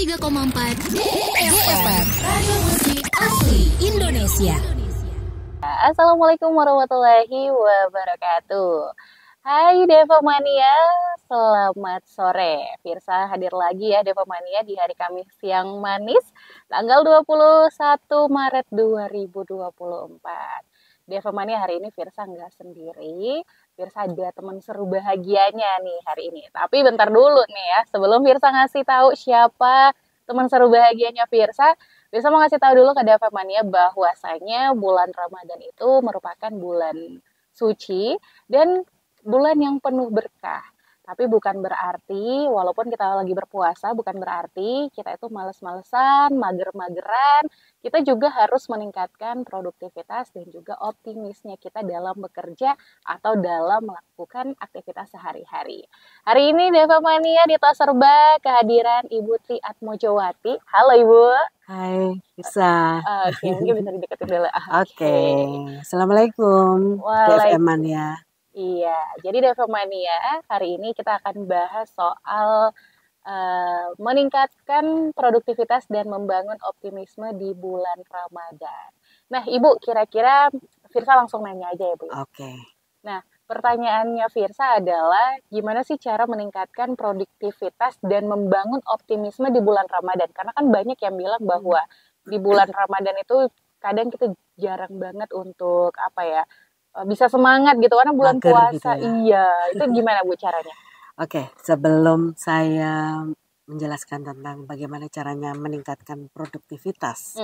103,4 FM Radio Musik Asli Indonesia. Assalamualaikum warahmatullahi wabarakatuh. Hai Deva Mania, selamat sore. Firsa hadir lagi ya Deva Mania di hari Kamis siang manis tanggal 21 Maret 2024. Deva Mania hari ini Firsa nggak sendiri. Firsa ada teman seru bahagianya nih hari ini. Tapi bentar dulu nih ya, sebelum Firsa ngasih tahu siapa teman seru bahagianya Firsa mau ngasih tahu dulu ke Deva Mania bahwasanya bulan Ramadan itu merupakan bulan suci dan bulan yang penuh berkah. Tapi bukan berarti, walaupun kita lagi berpuasa, bukan berarti kita itu males-malesan, mager-mageran. Kita juga harus meningkatkan produktivitas dan juga optimisnya kita dalam bekerja atau dalam melakukan aktivitas sehari-hari. Hari ini Deva Mania di Tas Serba kehadiran Ibu Tri Atmojawati. Halo Ibu. Hai, bisa. Oke, mungkin bisa dideketin dulu. Oke. Assalamualaikum, DFM Mania. Iya, jadi Deva Mania hari ini kita akan bahas soal meningkatkan produktivitas dan membangun optimisme di bulan Ramadan. Nah, Ibu, kira-kira Firsa langsung nanya aja ya, Bu. Oke. Nah, pertanyaannya Firsa adalah gimana sih cara meningkatkan produktivitas dan membangun optimisme di bulan Ramadan? Karena kan banyak yang bilang bahwa di bulan Ramadan itu kadang kita jarang banget untuk bisa semangat gitu karena bulan puasa. Gitu ya? Iya, itu gimana Bu caranya? Oke, sebelum saya menjelaskan tentang bagaimana caranya meningkatkan produktivitas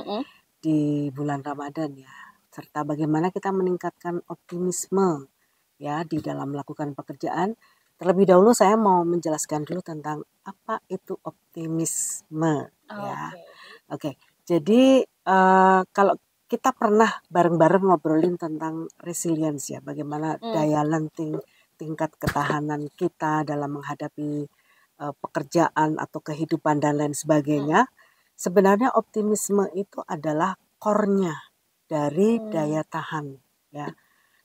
di bulan Ramadan ya, serta bagaimana kita meningkatkan optimisme ya di dalam melakukan pekerjaan. Terlebih dahulu saya mau menjelaskan dulu tentang apa itu optimisme ya. Oke. Jadi kalau kita pernah bareng-bareng ngobrolin tentang resilience ya, bagaimana daya lenting, tingkat ketahanan kita dalam menghadapi pekerjaan atau kehidupan dan lain sebagainya. Sebenarnya optimisme itu adalah core-nya dari daya tahan ya.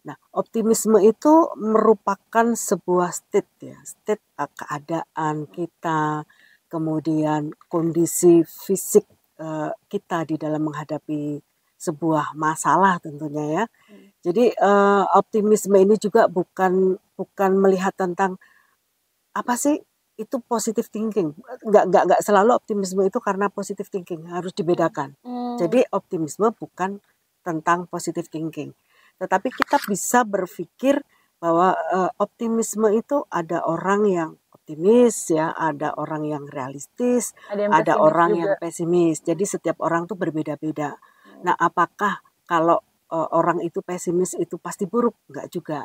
Nah, optimisme itu merupakan sebuah state keadaan kita, kemudian kondisi fisik kita di dalam menghadapi sebuah masalah tentunya ya. Jadi optimisme ini juga bukan melihat tentang apa sih itu positive thinking. Enggak selalu optimisme itu karena positive thinking, harus dibedakan. Jadi optimisme bukan tentang positive thinking. Tetapi kita bisa berpikir bahwa optimisme itu ada orang yang optimis ya, ada orang yang realistis, ada orang yang pesimis. Jadi setiap orang tuh berbeda-beda. Nah, apakah kalau orang itu pesimis itu pasti buruk? Enggak juga.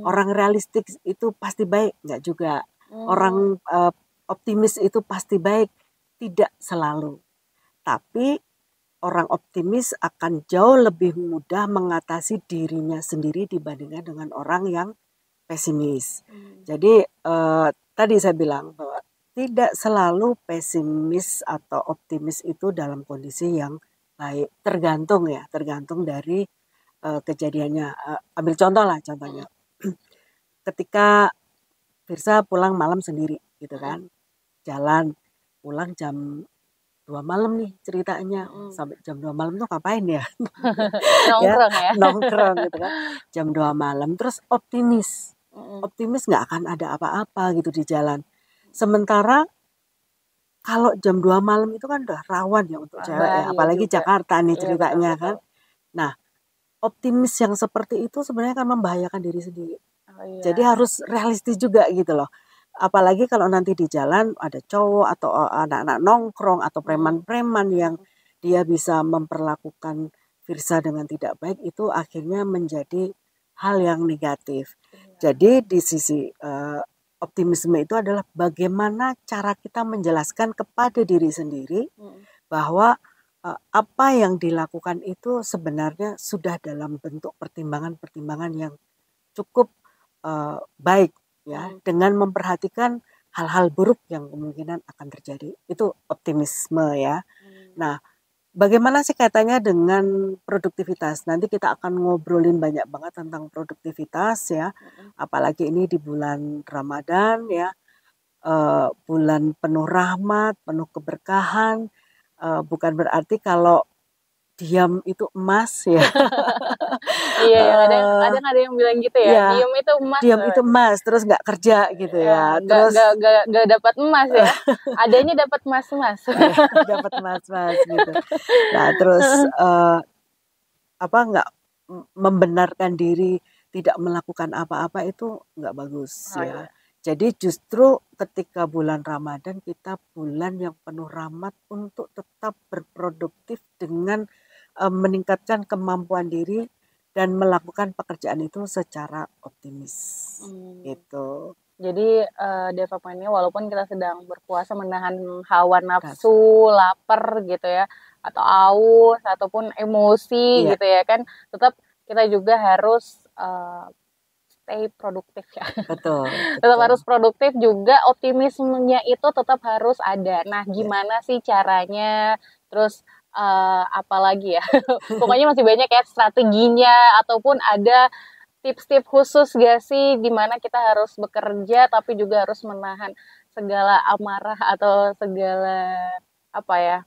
Orang realistis itu pasti baik? Enggak juga. Orang optimis itu pasti baik? Tidak selalu. Tapi orang optimis akan jauh lebih mudah mengatasi dirinya sendiri dibandingkan dengan orang yang pesimis. Jadi tadi saya bilang bahwa tidak selalu pesimis atau optimis itu dalam kondisi yang baik, tergantung dari kejadiannya. Ambil contohnya, ketika Firsa pulang malam sendiri, gitu kan, jalan pulang jam 2 malam nih ceritanya, sampai jam 2 malam tuh ngapain ya? Nongkrong ya? Nongkrong gitu kan, jam 2 malam, terus optimis nggak akan ada apa-apa gitu di jalan. Sementara kalau jam 2 malam itu kan udah rawan ya untuk cewek ya, apalagi juga. Jakarta nih ceritanya kan. Nah, optimis yang seperti itu sebenarnya akan membahayakan diri sendiri. Jadi harus realistis juga gitu loh. Apalagi kalau nanti di jalan ada cowok atau anak-anak nongkrong atau preman-preman yang dia bisa memperlakukan Firsa dengan tidak baik, itu akhirnya menjadi hal yang negatif. Jadi di sisi optimisme itu adalah bagaimana cara kita menjelaskan kepada diri sendiri bahwa apa yang dilakukan itu sebenarnya sudah dalam bentuk pertimbangan-pertimbangan yang cukup baik ya, dengan memperhatikan hal-hal buruk yang kemungkinan akan terjadi. Itu optimisme ya. Nah, bagaimana sih kaitannya dengan produktivitas? Nanti kita akan ngobrolin banyak banget tentang produktivitas ya. Apalagi ini di bulan Ramadan ya. bulan penuh rahmat, penuh keberkahan. Bukan berarti kalau diam itu emas ya. Iya, kadang ada yang bilang gitu ya, Ya, diam itu emas. diam itu emas, terus nggak kerja gitu ya. Terus Gak dapat emas ya, adanya dapat mas-mas. dapat emas-emas gitu. Nah, terus nggak membenarkan diri tidak melakukan apa-apa itu nggak bagus ya. Iya. Jadi justru ketika bulan Ramadan kita bulan yang penuh rahmat untuk tetap berproduktif dengan meningkatkan kemampuan diri dan melakukan pekerjaan itu secara optimis gitu. Jadi Deva Mania walaupun kita sedang berpuasa menahan hawa nafsu, lapar gitu ya, atau aus ataupun emosi gitu ya kan, tetap kita juga harus stay produktif ya. Betul. Tetap harus produktif juga, optimismenya itu tetap harus ada. Nah, gimana sih caranya? Terus apalagi ya? Pokoknya masih banyak ya strateginya ataupun ada tips-tips khusus gak sih di mana kita harus bekerja tapi juga harus menahan segala amarah atau segala apa ya?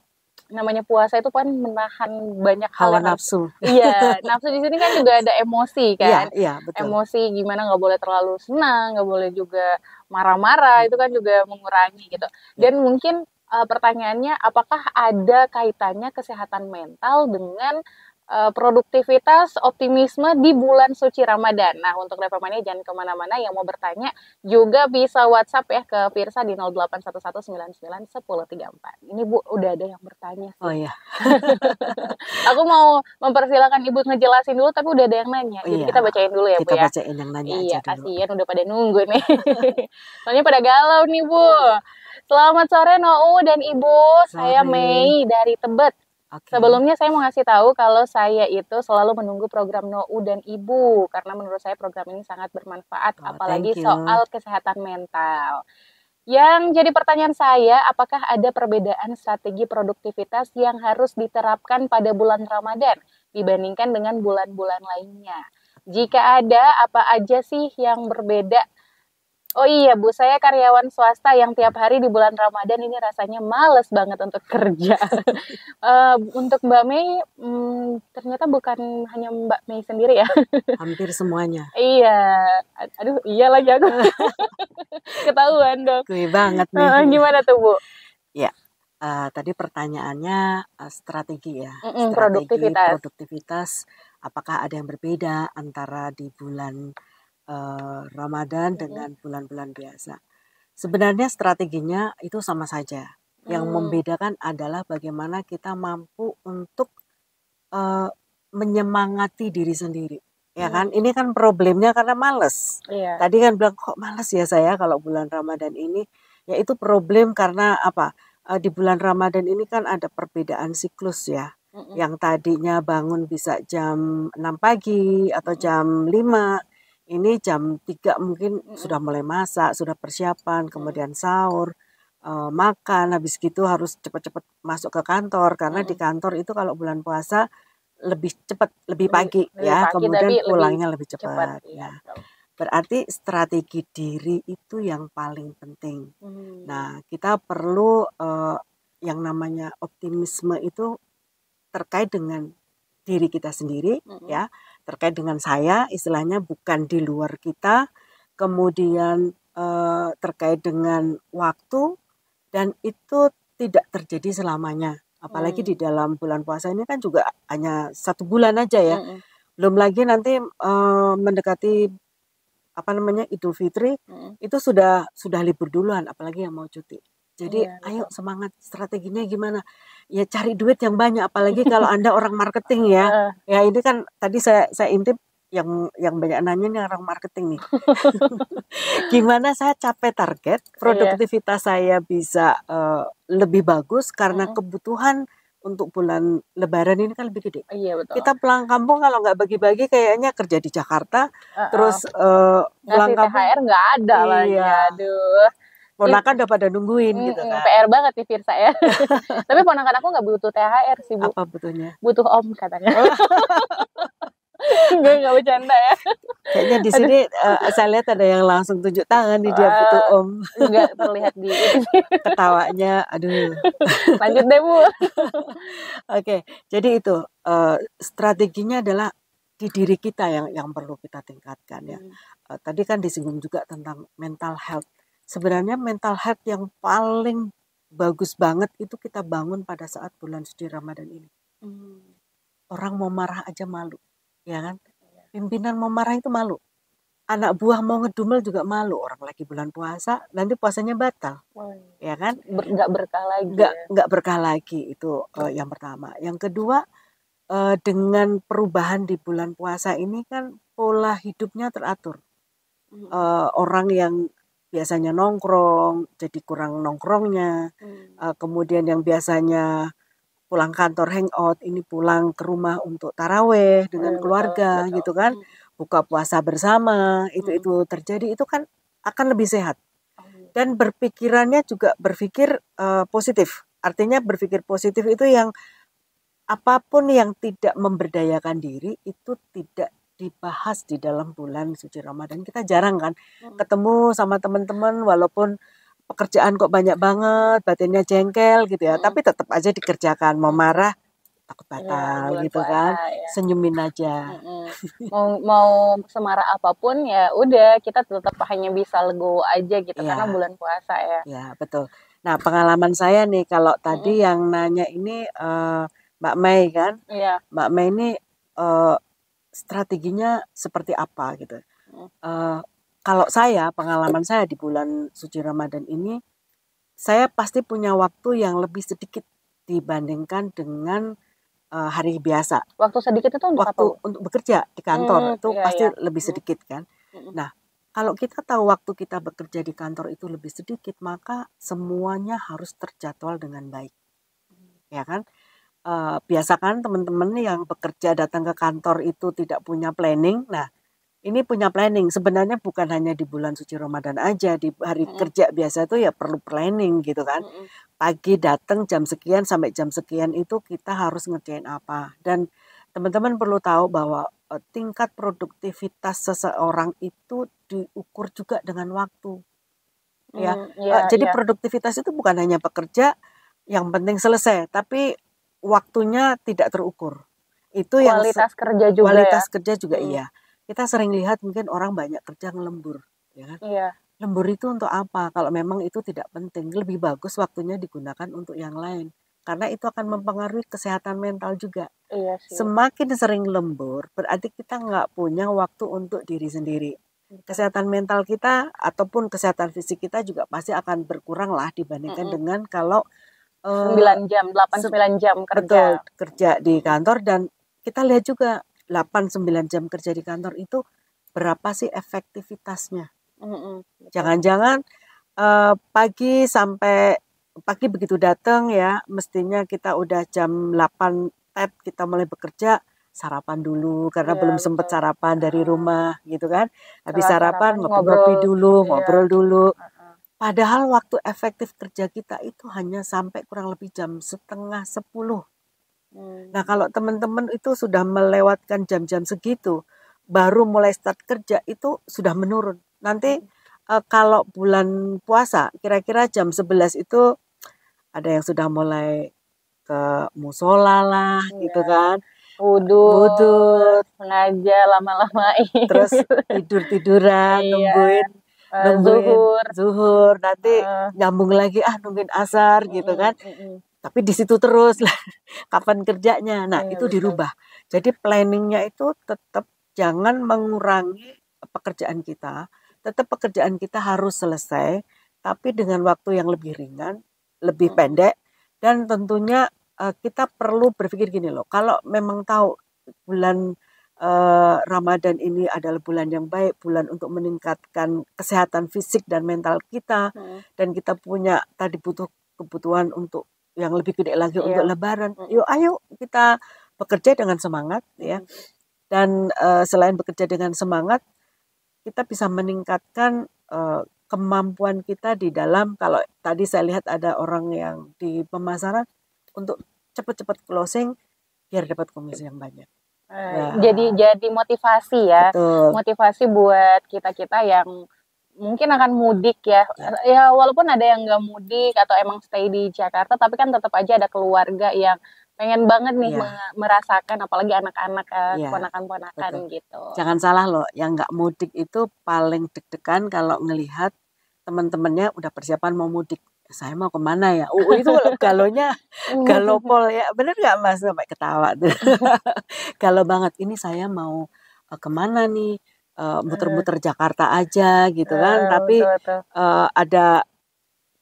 Namanya puasa itu kan menahan banyak hal hawa nafsu. Iya, nafsu di sini kan juga ada emosi kan. Iya, betul. Emosi gimana nggak boleh terlalu senang, nggak boleh juga marah-marah, itu kan juga mengurangi gitu. Dan mungkin pertanyaannya apakah ada kaitannya kesehatan mental dengan produktivitas, optimisme di bulan suci Ramadan. Nah, untuk Deva Mania jangan kemana-mana, yang mau bertanya juga bisa WhatsApp ya ke Firsa di 0811991034. Ini Bu, udah ada yang bertanya sih. Oh iya. Aku mau mempersilakan Ibu ngejelasin dulu, tapi udah ada yang nanya. Jadi kita bacain dulu ya Bu ya. Kita bacain yang nanya iya, aja dulu. kasihan udah pada nunggu nih. Soalnya pada galau nih Bu. Selamat sore Nou dan Ibu. Saya Mei dari Tebet. Okay. Sebelumnya saya mau ngasih tahu kalau saya itu selalu menunggu program Nou dan Ibu karena menurut saya program ini sangat bermanfaat, apalagi soal kesehatan mental. Yang jadi pertanyaan saya, apakah ada perbedaan strategi produktivitas yang harus diterapkan pada bulan Ramadan dibandingkan dengan bulan-bulan lainnya? Jika ada, apa aja sih yang berbeda? Oh iya Bu, saya karyawan swasta yang tiap hari di bulan Ramadan ini rasanya males banget untuk kerja. Untuk Mbak Mei, ternyata bukan hanya Mbak Mei sendiri ya. Hampir semuanya. Iya, aduh iya lagi aku. Ketahuan dong. Gue banget nih. Gimana tuh Bu? Ya, tadi pertanyaannya strategi ya. Produktivitas. Apakah ada yang berbeda antara di bulan Ramadan dengan bulan-bulan biasa? Sebenarnya strateginya itu sama saja. Yang membedakan adalah bagaimana kita mampu untuk menyemangati diri sendiri. Ya kan? Ini kan problemnya karena males. Iya. Tadi kan bilang kok males ya saya kalau bulan Ramadan ini. Ya itu problem karena apa? Di bulan Ramadan ini kan ada perbedaan siklus ya. Yang tadinya bangun bisa jam 6 pagi atau jam 5. Ini jam 3 mungkin sudah mulai masak, sudah persiapan, kemudian sahur, makan, habis gitu harus cepat-cepat masuk ke kantor. Karena di kantor itu kalau bulan puasa lebih cepat, lebih pagi ya, kemudian pulangnya lebih cepat. Ya. Berarti strategi diri itu yang paling penting. Nah, kita perlu yang namanya optimisme itu terkait dengan diri kita sendiri ya, terkait dengan saya, istilahnya bukan di luar kita, kemudian terkait dengan waktu, dan itu tidak terjadi selamanya, apalagi di dalam bulan puasa ini kan juga hanya 1 bulan aja ya, belum lagi nanti mendekati Idul Fitri, itu sudah libur duluan, apalagi yang mau cuti. Jadi ayo semangat, strateginya gimana? Ya cari duit yang banyak, apalagi kalau Anda orang marketing ya. Ya ini kan tadi saya intip yang banyak nanya nih orang marketing nih. Gimana saya capai target, produktivitas saya bisa lebih bagus karena kebutuhan untuk bulan Lebaran ini kan lebih gede. Iya betul. Kita pulang kampung kalau nggak bagi-bagi kayaknya kerja di Jakarta, terus pulang kampung THR nggak ada lagi. Aduh. Ponakan udah pada nungguin gitu kan. PR banget nih Firsa ya. Tapi ponakan aku nggak butuh THR sih Bu. Apa butuhnya? Butuh Om katanya. Enggak bercanda ya. Kayaknya di sini saya lihat ada yang langsung tunjuk tangan nih, dia butuh om. Enggak terlihat di itu sih. Ketawanya, aduh. Lanjut deh Bu. Oke, jadi itu strateginya adalah di diri kita yang perlu kita tingkatkan ya. Tadi kan disinggung juga tentang mental health. Sebenarnya mental health yang paling bagus banget itu kita bangun pada saat bulan suci Ramadan ini. Orang mau marah aja malu, ya kan? Pimpinan mau marah itu malu. Anak buah mau ngedumel juga malu. Orang lagi bulan puasa, nanti puasanya batal, ya kan? Nggak berkah lagi. Nggak berkah lagi, itu yang pertama. Yang kedua, dengan perubahan di bulan puasa ini kan pola hidupnya teratur. Orang yang biasanya nongkrong jadi kurang nongkrongnya, kemudian yang biasanya pulang kantor hangout ini pulang ke rumah untuk taraweh dengan keluarga, betul. Gitu kan, buka puasa bersama, itu terjadi, itu kan akan lebih sehat dan berpikirannya juga berpikir positif. Artinya berpikir positif itu yang apapun yang tidak memberdayakan diri itu tidak dibahas di dalam bulan suci Ramadan. Kita jarang kan ketemu sama teman-teman, walaupun pekerjaan kok banyak banget, batinnya jengkel gitu ya, tapi tetap aja dikerjakan. Mau marah takut batal ya, gitu puasa, kan, ya. Senyumin aja. Mau semarah apapun ya udah, kita tetap hanya bisa legowo aja gitu, ya. Karena bulan puasa ya. Ya betul. Nah pengalaman saya nih, kalau tadi yang nanya ini Mbak Mei kan, ya. Mbak Mei ini strateginya seperti apa gitu. Kalau saya, pengalaman saya di bulan suci Ramadan ini, saya pasti punya waktu yang lebih sedikit dibandingkan dengan hari biasa. Waktu sedikit itu untuk waktu apa? Untuk bekerja di kantor itu pasti lebih sedikit kan. Nah, kalau kita tahu waktu kita bekerja di kantor itu lebih sedikit, maka semuanya harus terjadwal dengan baik. Ya kan? Biasakan teman-teman yang bekerja datang ke kantor itu tidak punya planning. Nah, ini punya planning. Sebenarnya bukan hanya di bulan suci Ramadan aja, di hari kerja biasa itu ya perlu planning gitu kan. Pagi datang jam sekian sampai jam sekian itu kita harus ngerjain apa. Dan teman-teman perlu tahu bahwa tingkat produktivitas seseorang itu diukur juga dengan waktu. Jadi produktivitas itu bukan hanya bekerja yang penting selesai, tapi waktunya tidak terukur. Itu kualitas kerja juga. Kualitas kerja juga iya. Kita sering lihat mungkin orang banyak kerja ngelembur, ya kan? Iya. Lembur itu untuk apa? Kalau memang itu tidak penting, lebih bagus waktunya digunakan untuk yang lain. Karena itu akan mempengaruhi kesehatan mental juga. Iya sih. Semakin sering lembur, berarti kita nggak punya waktu untuk diri sendiri. Kesehatan mental kita ataupun kesehatan fisik kita juga pasti akan berkurang lah dibandingkan dengan kalau 9 jam, 8-9 jam kerja. Betul, kerja di kantor. Dan kita lihat juga 8-9 jam kerja di kantor itu berapa sih efektivitasnya. Jangan-jangan pagi begitu datang ya, mestinya kita udah jam 8 kita mulai bekerja, sarapan dulu karena belum sempat sarapan dari rumah gitu kan. Habis sarapan ngobrol dulu, ngobrol dulu. Padahal waktu efektif kerja kita itu hanya sampai kurang lebih jam 9:30. Nah kalau teman-teman itu sudah melewatkan jam-jam segitu, baru mulai start kerja itu sudah menurun. Nanti kalau bulan puasa, kira-kira jam 11 itu ada yang sudah mulai ke musola lah, gitu kan. Wudhu, sengaja lama-lamain. Terus tidur-tiduran, nungguin zuhur, nanti nyambung lagi nungguin asar gitu kan. Tapi di situ terus lah kapan kerjanya. Nah, itu dirubah. Jadi planningnya itu tetap jangan mengurangi pekerjaan kita. Tetap pekerjaan kita harus selesai, tapi dengan waktu yang lebih ringan, lebih pendek, dan tentunya kita perlu berpikir gini loh. Kalau memang tahu bulan Ramadan ini adalah bulan yang baik, bulan untuk meningkatkan kesehatan fisik dan mental kita, dan kita punya tadi butuh kebutuhan untuk yang lebih gede lagi untuk Lebaran. Ayo kita bekerja dengan semangat ya. Dan selain bekerja dengan semangat, kita bisa meningkatkan kemampuan kita di dalam, kalau tadi saya lihat ada orang yang di pemasaran untuk cepat-cepat closing biar dapat komisi yang banyak. Jadi motivasi ya, betul. motivasi buat kita yang mungkin akan mudik ya. Ya walaupun ada yang nggak mudik atau emang stay di Jakarta, tapi kan tetap aja ada keluarga yang pengen banget nih Ya, merasakan, apalagi anak-anak, ya, keponakan-ponakan betul. gitu. Jangan salah loh, yang nggak mudik itu paling deg-degan kalau ngelihat teman-temannya udah persiapan mau mudik. Saya mau kemana ya? Itu galonya galopol ya, bener nggak Mas? Sampai ketawa tuh. Galau banget. Ini saya mau kemana nih? Muter-muter Jakarta aja gitu kan. Tapi Betul, betul. ada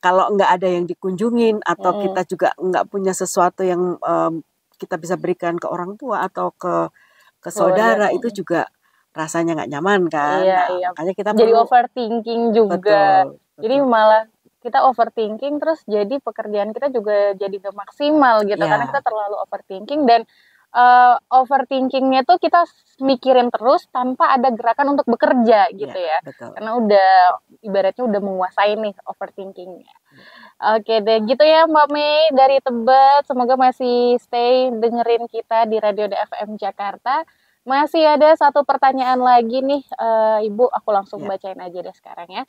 kalau nggak ada yang dikunjungin atau kita juga nggak punya sesuatu yang kita bisa berikan ke orang tua atau ke saudara, itu juga rasanya nggak nyaman kan. Iya, Nah, iya. makanya kita Jadi perlu overthinking juga. betul, Jadi betul. malah kita overthinking terus jadi pekerjaan kita juga jadi gak maksimal gitu karena kita Ya, terlalu overthinking dan overthinkingnya tuh kita mikirin terus tanpa ada gerakan untuk bekerja gitu ya, ya. betul. Karena udah ibaratnya udah menguasai nih overthinkingnya. Oke deh, gitu ya Mbak Mei dari Tebet. Semoga masih stay dengerin kita di Radio DFM Jakarta. Masih ada satu pertanyaan lagi nih, Ibu. Aku langsung Ya, bacain aja deh sekarang ya.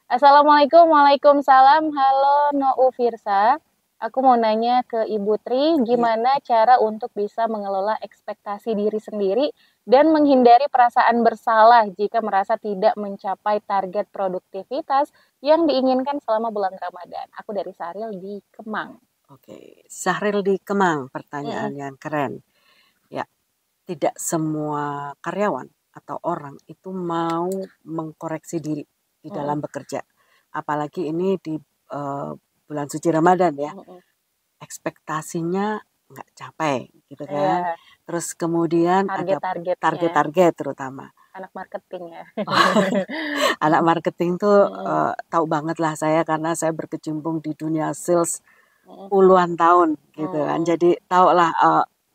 Assalamualaikum, waalaikumsalam. Halo Nou Firsa. Aku mau nanya ke Ibu Tri, ya. gimana cara untuk bisa mengelola ekspektasi diri sendiri dan menghindari perasaan bersalah jika merasa tidak mencapai target produktivitas yang diinginkan selama bulan Ramadan. Aku dari Saril di Kemang. Oke, Syahril di Kemang, pertanyaan Mm-mm. yang keren. Ya, tidak semua karyawan atau orang itu mau mengkoreksi diri di Mm-mm. dalam bekerja. Apalagi ini di bulan suci Ramadan ya. Mm-mm. Ekspektasinya nggak capai gitu kan. Iya, Terus kemudian ada target-targetnya target-target terutama. anak marketing ya. Anak marketing tuh Mm-mm. tahu banget lah saya karena saya berkecimpung di dunia sales Mm-mm. puluhan tahun gitu kan. Mm-mm. Jadi tahulah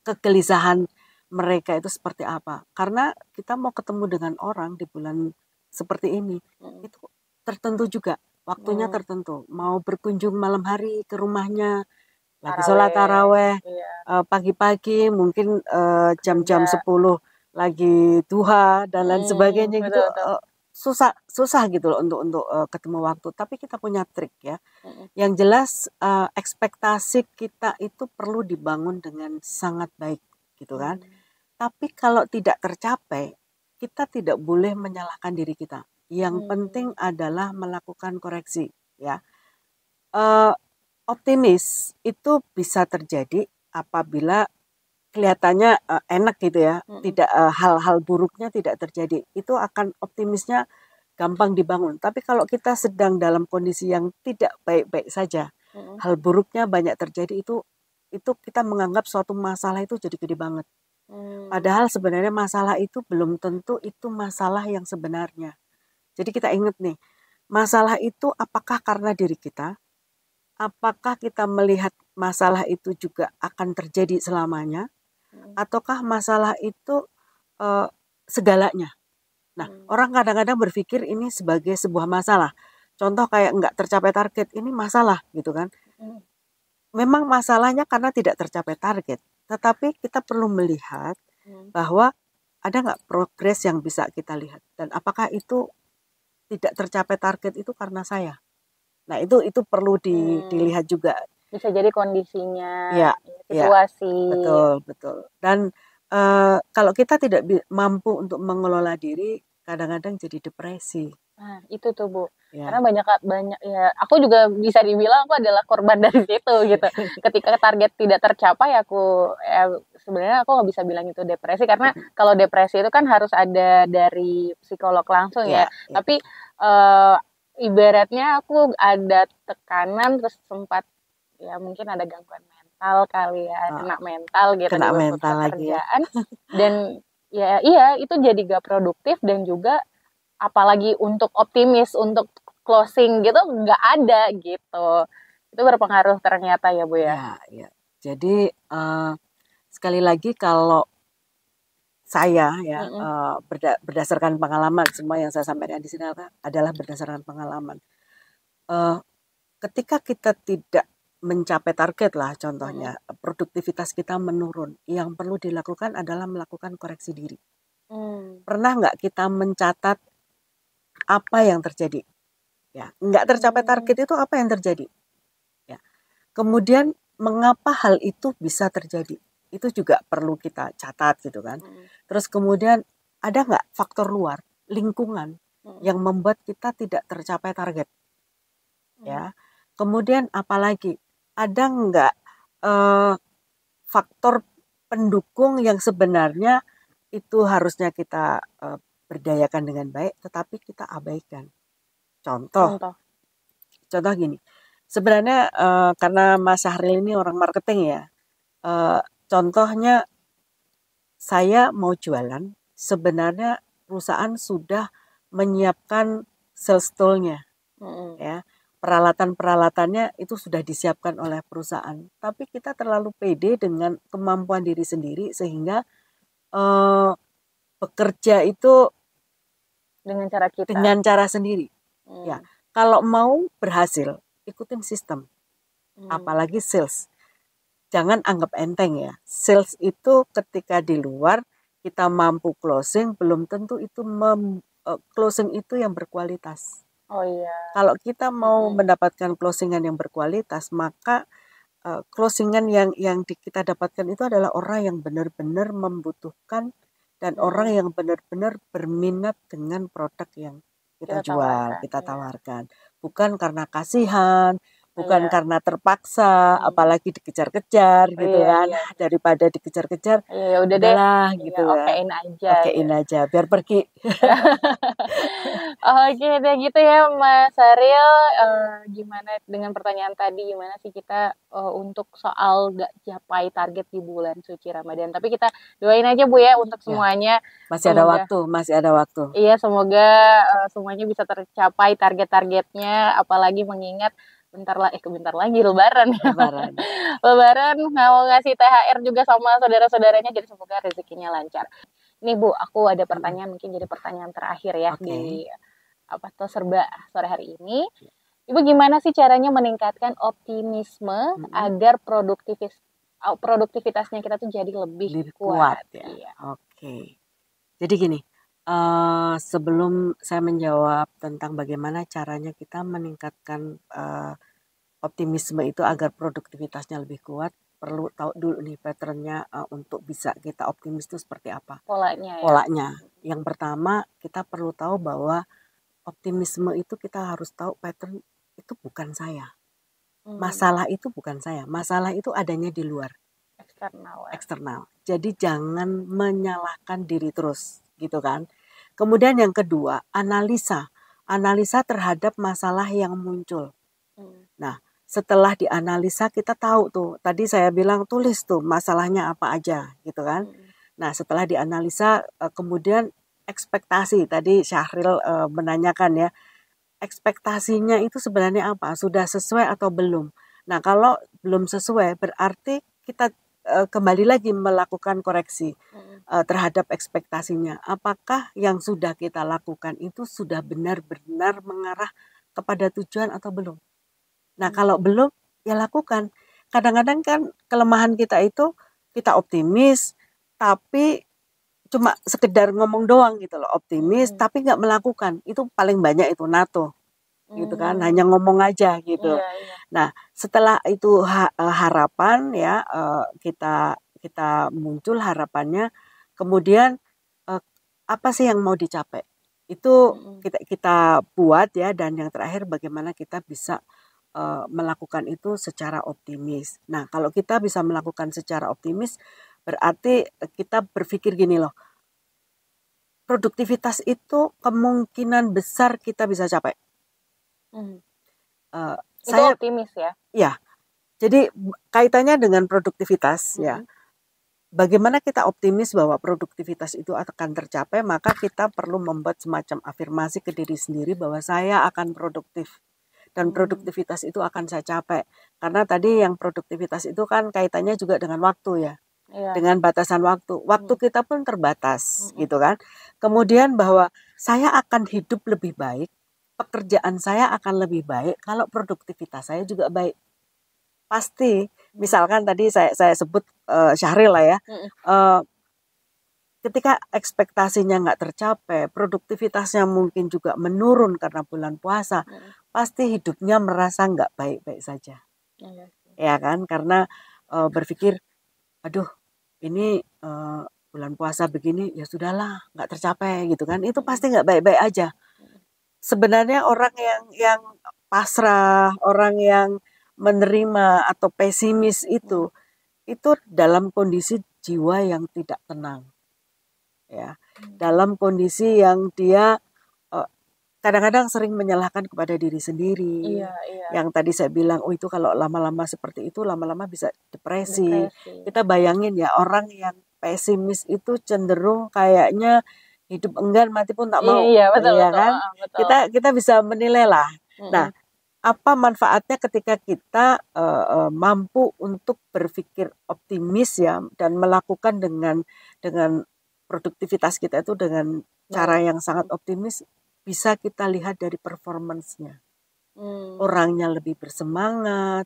kegelisahan mereka itu seperti apa. Karena kita mau ketemu dengan orang di bulan seperti ini, itu tertentu juga, waktunya tertentu. Mau berkunjung malam hari ke rumahnya, lagi sholat Taraweh, taraweh, iya, pagi-pagi mungkin jam-jam kerja. 10 lagi duha dan lain sebagainya gitu, Betul, betul. susah gitu loh untuk ketemu waktu. Tapi kita punya trik ya. Mm-mm. Yang jelas ekspektasi kita itu perlu dibangun dengan sangat baik gitu kan. Tapi kalau tidak tercapai, kita tidak boleh menyalahkan diri kita. Yang penting adalah melakukan koreksi ya. Optimis itu bisa terjadi apabila kelihatannya enak gitu ya, tidak hal-hal buruknya tidak terjadi. Itu akan optimisnya gampang dibangun. Tapi kalau kita sedang dalam kondisi yang tidak baik-baik saja, hal buruknya banyak terjadi, itu kita menganggap suatu masalah itu jadi gede banget. Padahal sebenarnya masalah itu belum tentu itu masalah yang sebenarnya. Jadi kita ingat nih, masalah itu apakah karena diri kita? Apakah kita melihat masalah itu juga akan terjadi selamanya? Ataukah masalah itu segalanya? Nah, orang kadang-kadang berpikir ini sebagai sebuah masalah. Contoh kayak nggak tercapai target, ini masalah gitu kan. Memang masalahnya karena tidak tercapai target. Tetapi kita perlu melihat bahwa ada nggak progres yang bisa kita lihat. Dan apakah itu tidak tercapai target itu karena saya? Nah, itu perlu dilihat juga. Bisa jadi kondisinya, Ya, ya, situasi. betul. Dan kalau kita tidak mampu untuk mengelola diri, kadang-kadang jadi depresi. Nah, itu tuh Bu. Ya. Karena banyak ya, aku juga bisa dibilang aku adalah korban dari situ gitu. Ketika target tidak tercapai, aku sebenarnya aku nggak bisa bilang itu depresi karena kalau depresi itu kan harus ada dari psikolog langsung ya. Tapi ibaratnya aku ada tekanan terus sempat ya mungkin ada gangguan mental kali ya, kena mental gitu Kena di mental lagi ya. pekerjaan dan ya iya itu jadi gak produktif dan juga apalagi untuk optimis untuk closing gitu nggak ada gitu. Itu berpengaruh ternyata ya Bu ya. Ya. Jadi sekali lagi kalau saya ya berdasarkan pengalaman, semua yang saya sampaikan di sini adalah berdasarkan pengalaman. Ketika kita tidak mencapai target lah contohnya, produktivitas kita menurun. Yang perlu dilakukan adalah melakukan koreksi diri. Pernah nggak kita mencatat apa yang terjadi? Ya, nggak tercapai target itu apa yang terjadi? Ya. Kemudian mengapa hal itu bisa terjadi? Itu juga perlu kita catat gitu kan. Terus kemudian ada nggak faktor luar, lingkungan yang membuat kita tidak tercapai target? Ya. Kemudian apalagi ada nggak faktor pendukung yang sebenarnya itu harusnya kita berdayakan dengan baik, tetapi kita abaikan. Contoh gini, sebenarnya karena Mas Syahril ini orang marketing ya, contohnya saya mau jualan, sebenarnya perusahaan sudah menyiapkan sales tool-nya, ya, peralatan-peralatannya itu sudah disiapkan oleh perusahaan, tapi kita terlalu pede dengan kemampuan diri sendiri sehingga bekerja itu dengan cara kita, dengan cara sendiri. Ya, kalau mau berhasil ikutin sistem, apalagi sales. Jangan anggap enteng ya. Sales itu ketika di luar kita mampu closing, belum tentu itu closing itu yang berkualitas. Oh iya. Kalau kita mau mendapatkan closingan yang berkualitas, maka closingan yang kita dapatkan itu adalah orang yang benar-benar membutuhkan dan orang yang benar-benar berminat dengan produk yang kita jual, kita tawarkan. Bukan karena kasihan, bukan karena terpaksa, apalagi dikejar-kejar gitu kan. Daripada dikejar-kejar, ya udah deh gitu ya. Okein aja, biar pergi. Oke deh gitu ya Mas Syahril. Gimana dengan pertanyaan tadi, gimana sih kita untuk soal gak capai target di bulan suci Ramadan. Tapi kita doain aja Bu ya untuk semuanya. Masih ada waktu. Iya, semoga semuanya bisa tercapai target-targetnya, apalagi mengingat bentar lagi Lebaran. Lebaran mau ngasih THR juga sama saudara-saudaranya, jadi semoga rezekinya lancar. Nih Bu, aku ada pertanyaan, mungkin jadi pertanyaan terakhir ya di serba sore hari ini. Ibu gimana sih caranya meningkatkan optimisme agar produktivitasnya kita tuh jadi lebih kuat ya? Iya. Oke. Jadi gini, sebelum saya menjawab tentang bagaimana caranya kita meningkatkan optimisme itu agar produktivitasnya lebih kuat, perlu tahu dulu nih patternnya untuk bisa kita optimis itu seperti apa. Polanya. Yang pertama, kita perlu tahu bahwa optimisme itu kita harus tahu pattern itu bukan saya. Masalah itu bukan saya. Masalah itu adanya di luar. Eksternal. Jadi jangan menyalahkan diri terus, gitu kan. Kemudian yang kedua, analisa terhadap masalah yang muncul. Nah, setelah dianalisa kita tahu tuh, tadi saya bilang tulis tuh masalahnya apa aja, gitu kan. Nah, setelah dianalisa kemudian ekspektasi, tadi Syahril menanyakan ya, ekspektasinya itu sebenarnya apa? Sudah sesuai atau belum? Nah, kalau belum sesuai berarti kita kembali lagi melakukan koreksi terhadap ekspektasinya. Apakah yang sudah kita lakukan itu sudah benar-benar mengarah kepada tujuan atau belum? Nah, kalau belum, ya lakukan. Kadang-kadang kan kelemahan kita itu kita optimis, tapi cuma sekedar ngomong doang gitu loh, optimis, tapi nggak melakukan. Itu paling banyak itu NATO, gitu kan, hanya ngomong aja gitu. Nah, setelah itu harapan ya kita muncul harapannya, kemudian apa sih yang mau dicapai? Itu kita buat ya, dan yang terakhir bagaimana kita bisa melakukan itu secara optimis. Nah, kalau kita bisa melakukan secara optimis, berarti kita berpikir gini loh, produktivitas itu kemungkinan besar kita bisa capai. Saya optimis ya? Ya, jadi kaitannya dengan produktivitas ya. Bagaimana kita optimis bahwa produktivitas itu akan tercapai, maka kita perlu membuat semacam afirmasi ke diri sendiri bahwa saya akan produktif. Dan produktivitas itu akan saya capai. Karena tadi yang produktivitas itu kan kaitannya juga dengan waktu ya. Dengan batasan waktu. Waktu kita pun terbatas gitu kan. Kemudian bahwa saya akan hidup lebih baik, pekerjaan saya akan lebih baik kalau produktivitas saya juga baik. pasti misalkan tadi saya sebut Syahril lah ya, ketika ekspektasinya nggak tercapai, produktivitasnya mungkin juga menurun karena bulan puasa, pasti hidupnya merasa nggak baik-baik saja, ya kan? Karena berpikir, aduh ini bulan puasa begini, ya sudahlah nggak tercapai gitu kan? Itu pasti nggak baik-baik aja. Sebenarnya orang yang pasrah, orang yang menerima atau pesimis itu dalam kondisi jiwa yang tidak tenang, ya, dalam kondisi yang dia kadang-kadang sering menyalahkan kepada diri sendiri. Yang tadi saya bilang, oh itu kalau lama-lama seperti itu, lama-lama bisa depresi. Kita bayangin ya, orang yang pesimis itu cenderung kayaknya hidup enggan mati pun tak mau, betul, ya betul, kan? betul. Kita bisa menilai lah. Nah, apa manfaatnya ketika kita mampu untuk berpikir optimis ya, dan melakukan dengan produktivitas kita itu dengan cara yang sangat optimis, bisa kita lihat dari performance-nya. Orangnya lebih bersemangat.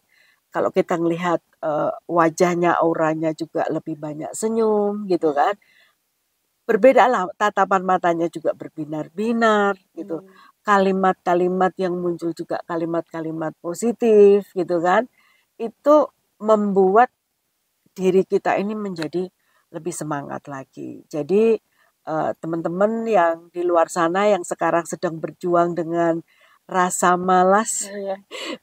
Kalau kita ngelihat wajahnya, auranya juga lebih banyak senyum gitu kan. Berbeda lah, tatapan matanya juga berbinar-binar gitu. Kalimat-kalimat yang muncul juga kalimat-kalimat positif gitu kan. Itu membuat diri kita ini menjadi lebih semangat lagi. Jadi teman-teman yang di luar sana yang sekarang sedang berjuang dengan rasa malas,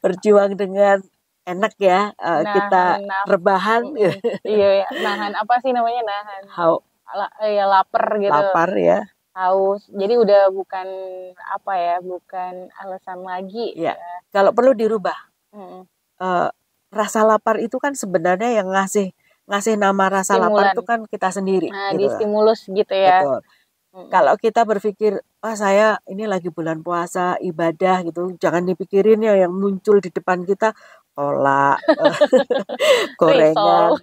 berjuang dengan enak ya, kita rebahan. Nahan apa sih namanya, lapar gitu. Lapar ya. Haus. Jadi udah bukan bukan alasan lagi. Ya. Kalau perlu dirubah. Rasa lapar itu kan sebenarnya yang ngasih nama rasa lapar itu kan kita sendiri. Nah, gitu. Distimulus gitu ya. Betul. Kalau kita berpikir, saya ini lagi bulan puasa, ibadah gitu, jangan dipikirin ya yang muncul di depan kita, kolak, gorengan.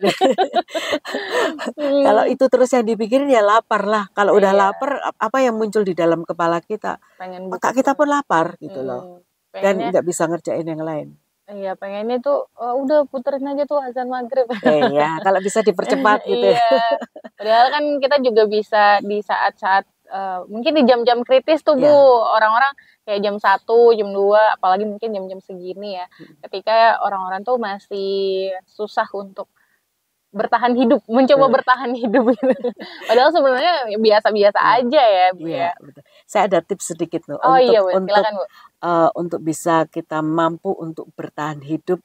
Kalau itu terus yang dipikirin ya lapar lah. Kalau udah lapar, apa yang muncul di dalam kepala kita? Otak kita pun lapar gitu loh. Dan nggak bisa ngerjain yang lain. Iya, pengennya tuh udah puterin aja tuh azan maghrib. Iya, kalau bisa dipercepat gitu. Iya. Padahal kan kita juga bisa di saat-saat mungkin di jam-jam kritis tuh Bu, orang-orang kayak jam 1, jam 2, apalagi mungkin jam-jam segini ya. Ketika orang-orang tuh masih susah untuk bertahan hidup, mencoba bertahan hidup gitu. Padahal sebenarnya biasa-biasa aja ya, Bu ya. Betul. Saya ada tips sedikit loh silakan, Bu. Untuk bisa kita mampu untuk bertahan hidup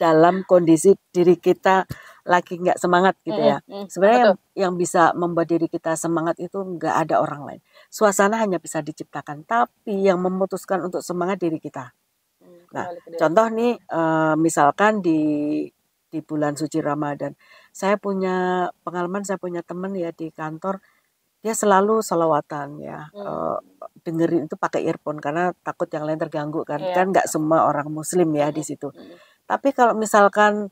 dalam kondisi diri kita lagi nggak semangat gitu ya. Sebenarnya yang bisa membuat diri kita semangat itu nggak ada orang lain. Suasana hanya bisa diciptakan, tapi yang memutuskan untuk semangat diri kita. Nah, contoh nih, misalkan di bulan suci Ramadan, saya punya pengalaman, saya punya teman ya di kantor, dia selalu selawatan ya, dengerin itu pakai earphone karena takut yang lain terganggu kan, kan nggak semua orang muslim ya di situ. Tapi kalau misalkan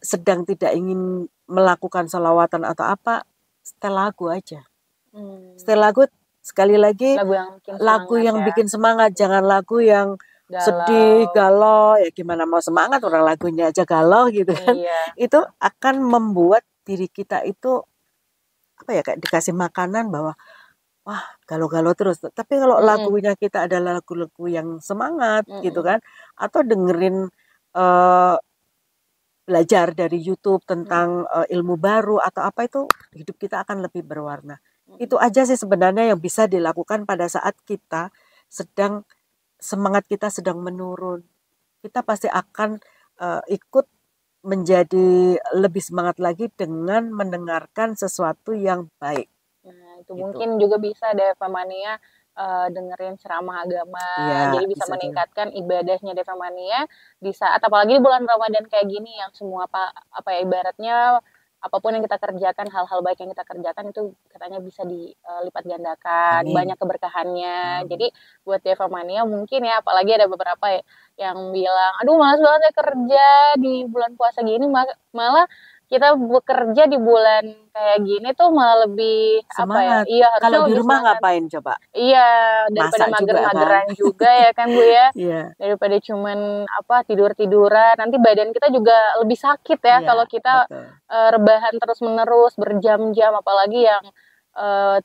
sedang tidak ingin melakukan selawatan atau apa, setel lagu aja. Setel lagu, sekali lagi lagu yang bikin semangat, jangan lagu yang sedih, galau, ya gimana mau semangat orang lagunya aja galau gitu kan. Itu akan membuat diri kita itu kayak dikasih makanan bahwa wah galau-galau terus. Tapi kalau lagunya kita adalah lagu-lagu yang semangat gitu kan, atau dengerin belajar dari YouTube tentang ilmu baru atau apa, itu hidup kita akan lebih berwarna. Itu aja sih sebenarnya yang bisa dilakukan pada saat kita semangat kita sedang menurun. Kita pasti akan ikut menjadi lebih semangat lagi dengan mendengarkan sesuatu yang baik. Nah, itu gitu. Mungkin juga bisa Deva Mania dengerin ceramah agama, jadi bisa meningkatkan ibadahnya Deva Mania di saat apalagi di bulan Ramadan kayak gini yang semua ibaratnya apapun yang kita kerjakan, hal-hal baik yang kita kerjakan itu katanya bisa dilipat gandakan, banyak keberkahannya. Jadi buat Deva Mania mungkin ya, apalagi ada beberapa yang bilang, aduh malas banget ya kerja di bulan puasa gini, malah kita bekerja di bulan kayak gini tuh malah lebih Semangat. Iya, harusnya Kalau di lebih rumah semangat. ngapain coba? Iya, daripada Masak juga, mager-mageran juga ya kan Bu ya. Iya. Daripada cuman tidur-tiduran, nanti badan kita juga lebih sakit ya Iya, kalau kita betul. rebahan terus-menerus berjam-jam, apalagi yang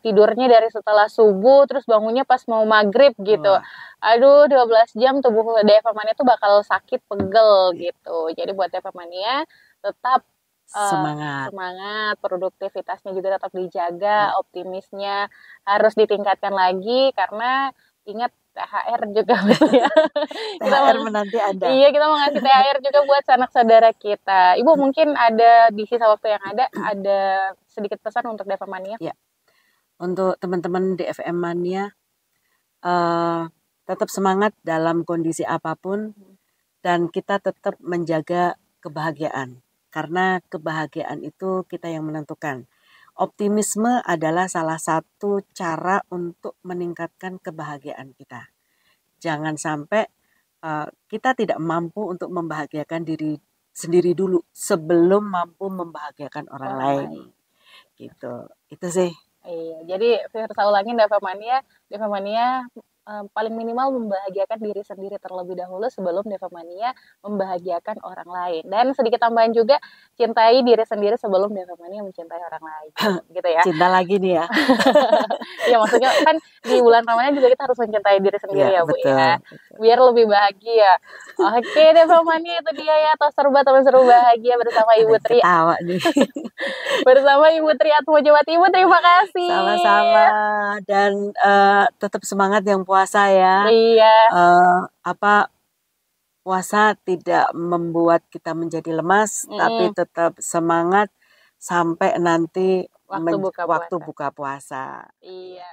tidurnya dari setelah subuh terus bangunnya pas mau maghrib gitu. Wah. Aduh, 12 jam tubuh DFA Mania tuh bakal sakit, pegel gitu. Jadi buat DFA Mania tetap semangat, produktivitasnya juga tetap dijaga, optimisnya harus ditingkatkan lagi karena ingat THR juga gitu ya. THR menanti Anda. Iya, kita mau ngasih THR juga buat sanak saudara kita. Ibu mungkin ada di sisa waktu yang ada sedikit pesan untuk DFA Mania? Ya. Untuk teman-teman DFM Mania, tetap semangat dalam kondisi apapun dan kita tetap menjaga kebahagiaan. Karena kebahagiaan itu kita yang menentukan. Optimisme adalah salah satu cara untuk meningkatkan kebahagiaan kita. Jangan sampai kita tidak mampu untuk membahagiakan diri sendiri dulu sebelum mampu membahagiakan orang lain. Gitu. Itu sih. Iya, jadi saya ulangin DFA Mania paling minimal membahagiakan diri sendiri terlebih dahulu sebelum DFA Mania membahagiakan orang lain. Dan sedikit tambahan juga, cintai diri sendiri sebelum DFA Mania mencintai orang lain. Gitu ya. Cinta lagi nih ya. Ya maksudnya kan di bulan Ramadan juga kita harus mencintai diri sendiri ya Bu betul, ya. betul. Biar lebih bahagia. Oke DFA Mania itu dia ya, teman seru bahagia bersama Ibu Tri. Ketawa nih. Bersama Ibu Tri Atmajawati. Ibu terima kasih. Sama-sama dan tetap semangat yang puasa ya. Iya. Puasa tidak membuat kita menjadi lemas, tapi tetap semangat sampai nanti waktu buka buka puasa. Iya.